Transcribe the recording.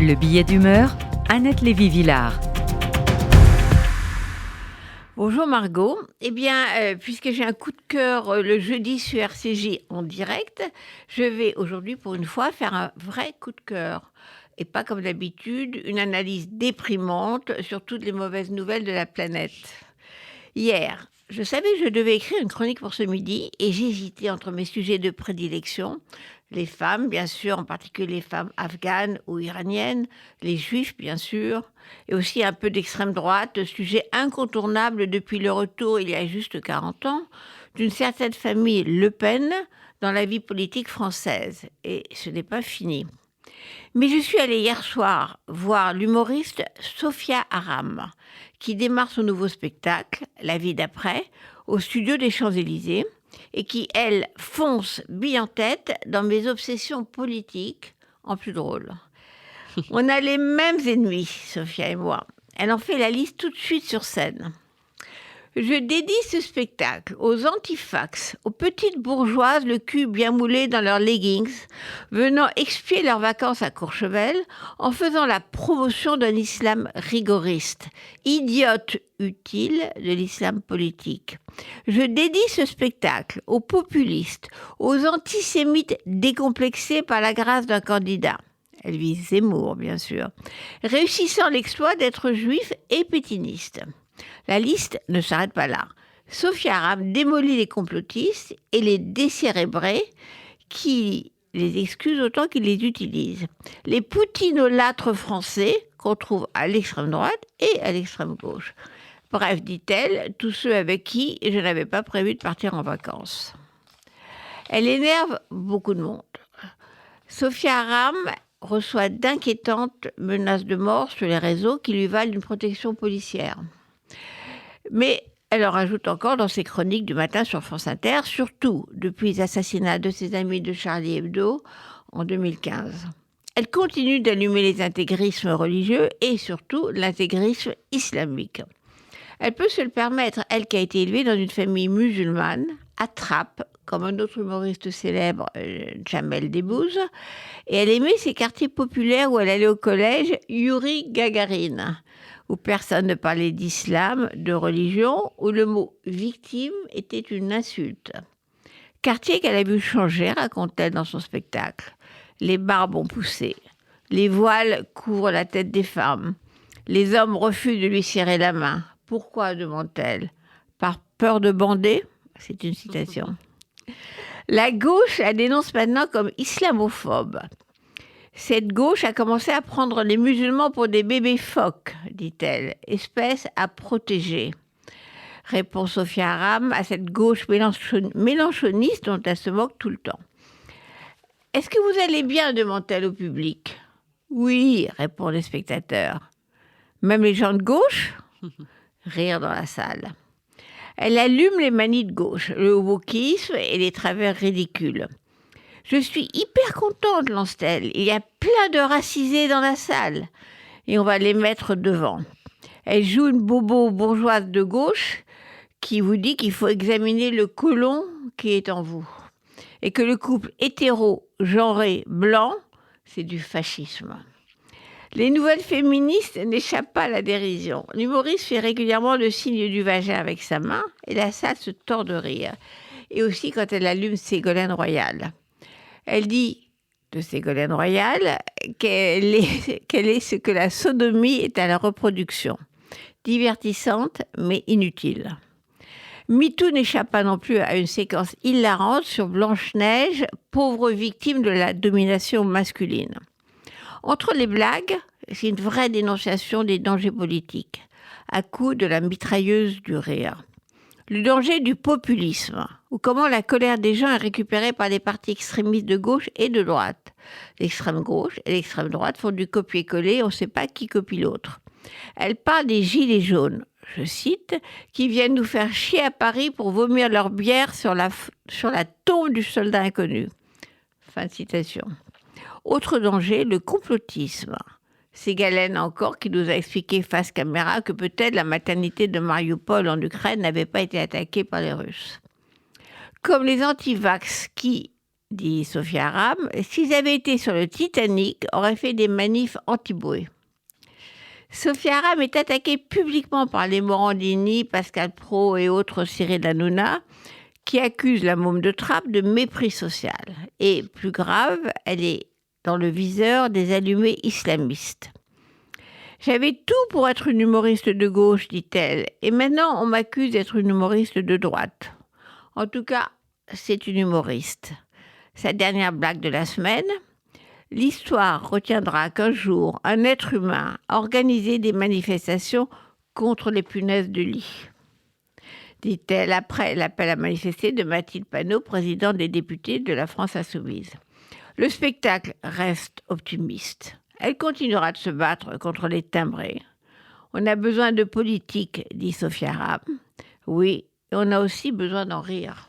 Le billet d'humeur, Annette Lévy-Villard. Bonjour Margot. Puisque j'ai un coup de cœur le jeudi sur RCJ en direct, je vais aujourd'hui pour une fois faire un vrai coup de cœur. Et pas comme d'habitude, une analyse déprimante sur toutes les mauvaises nouvelles de la planète. Hier, je savais que je devais écrire une chronique pour ce midi et j'hésitais entre mes sujets de prédilection. Les femmes, bien sûr, en particulier les femmes afghanes ou iraniennes, les juifs, bien sûr, et aussi un peu d'extrême droite, sujet incontournable depuis le retour, il y a juste 40 ans, d'une certaine famille Le Pen dans la vie politique française. Et ce n'est pas fini. Mais je suis allée hier soir voir l'humoriste Sophia Aram, qui démarre son nouveau spectacle, La vie d'après, au studio des Champs-Élysées, et qui, elle, fonce bille en tête dans mes obsessions politiques, en plus drôle. On a les mêmes ennemis, Sophia et moi. Elle en fait la liste tout de suite sur scène. Je dédie ce spectacle aux antifax, aux petites bourgeoises, le cul bien moulé dans leurs leggings, venant expier leurs vacances à Courchevel en faisant la promotion d'un islam rigoriste, idiote utile de l'islam politique. Je dédie ce spectacle aux populistes, aux antisémites décomplexés par la grâce d'un candidat. Elle vise Zemmour, bien sûr, réussissant l'exploit d'être juif et pétiniste. La liste ne s'arrête pas là. Sophia Aram démolit les complotistes et les décérébrés qui les excusent autant qu'ils les utilisent. Les poutinolâtres français qu'on trouve à l'extrême droite et à l'extrême gauche. Bref, dit-elle, tous ceux avec qui je n'avais pas prévu de partir en vacances. Elle énerve beaucoup de monde. Sophia Aram reçoit d'inquiétantes menaces de mort sur les réseaux qui lui valent une protection policière. Mais elle en rajoute encore dans ses chroniques du matin sur France Inter, surtout depuis l'assassinat de ses amis de Charlie Hebdo en 2015. Elle continue d'allumer les intégrismes religieux et surtout l'intégrisme islamique. Elle peut se le permettre, elle qui a été élevée dans une famille musulmane, à Trappes, comme un autre humoriste célèbre, Jamel Debbouze, et elle aimait ces quartiers populaires où elle allait au collège, Yuri Gagarin, où personne ne parlait d'islam, de religion, où le mot « victime » était une insulte. Quartier qu'elle a vu changer, raconte-t-elle dans son spectacle. Les barbes ont poussé, les voiles couvrent la tête des femmes, les hommes refusent de lui serrer la main. Pourquoi, demande-t-elle? Par peur de bander? C'est une citation. La gauche la dénonce maintenant comme islamophobe. Cette gauche a commencé à prendre les musulmans pour des bébés phoques, dit-elle, espèce à protéger. Répond Sophia Aram à cette gauche mélanchoniste dont elle se moque tout le temps. Est-ce que vous allez bien, demande-t-elle au public. Oui, répondent les spectateurs. Même les gens de gauche? Rire dans la salle. Elle allume les manies de gauche, le wokisme et les travers ridicules. Je suis hyper contente, lance-t-elle. Il y a plein de racisés dans la salle. Et on va les mettre devant. Elle joue une bobo bourgeoise de gauche qui vous dit qu'il faut examiner le côlon qui est en vous. Et que le couple hétéro-genré blanc, c'est du fascisme. Les nouvelles féministes n'échappent pas à la dérision. L'humoriste fait régulièrement le signe du vagin avec sa main et la salle se tord de rire. Et aussi quand elle allume Ségolène Royal. Elle dit de Ségolène Royal qu'elle est ce que la sodomie est à la reproduction. Divertissante, mais inutile. MeToo n'échappe pas non plus à une séquence hilarante sur Blanche-Neige, pauvre victime de la domination masculine. Entre les blagues, c'est une vraie dénonciation des dangers politiques, à coup de la mitrailleuse du rire. Le danger du populisme, ou comment la colère des gens est récupérée par les partis extrémistes de gauche et de droite. L'extrême gauche et l'extrême droite font du copier-coller, on ne sait pas qui copie l'autre. Elle parle des gilets jaunes, je cite, qui viennent nous faire chier à Paris pour vomir leur bière sur la tombe du soldat inconnu. Fin de citation. Autre danger, le complotisme. C'est Galen encore qui nous a expliqué face caméra que peut-être la maternité de Mariupol en Ukraine n'avait pas été attaquée par les Russes. Comme les antivax qui, dit Sophia Aram, s'ils avaient été sur le Titanic, auraient fait des manifs anti-bouées. Sophia Aram est attaquée publiquement par les Morandini, Pascal Praud et autres Cyril Hanouna, qui accusent la môme de Trappes de mépris social. Et plus grave, elle est dans le viseur des allumés islamistes. J'avais tout pour être une humoriste de gauche, dit-elle, et maintenant on m'accuse d'être une humoriste de droite. En tout cas, c'est une humoriste. Sa dernière blague de la semaine: l'histoire retiendra qu'un jour, un être humain a organisé des manifestations contre les punaises de lit, dit-elle après l'appel à manifester de Mathilde Panot, présidente des députés de la France Insoumise. Le spectacle reste optimiste. Elle continuera de se battre contre les timbrés. On a besoin de politique, dit Sophia Aram. Oui, et on a aussi besoin d'en rire.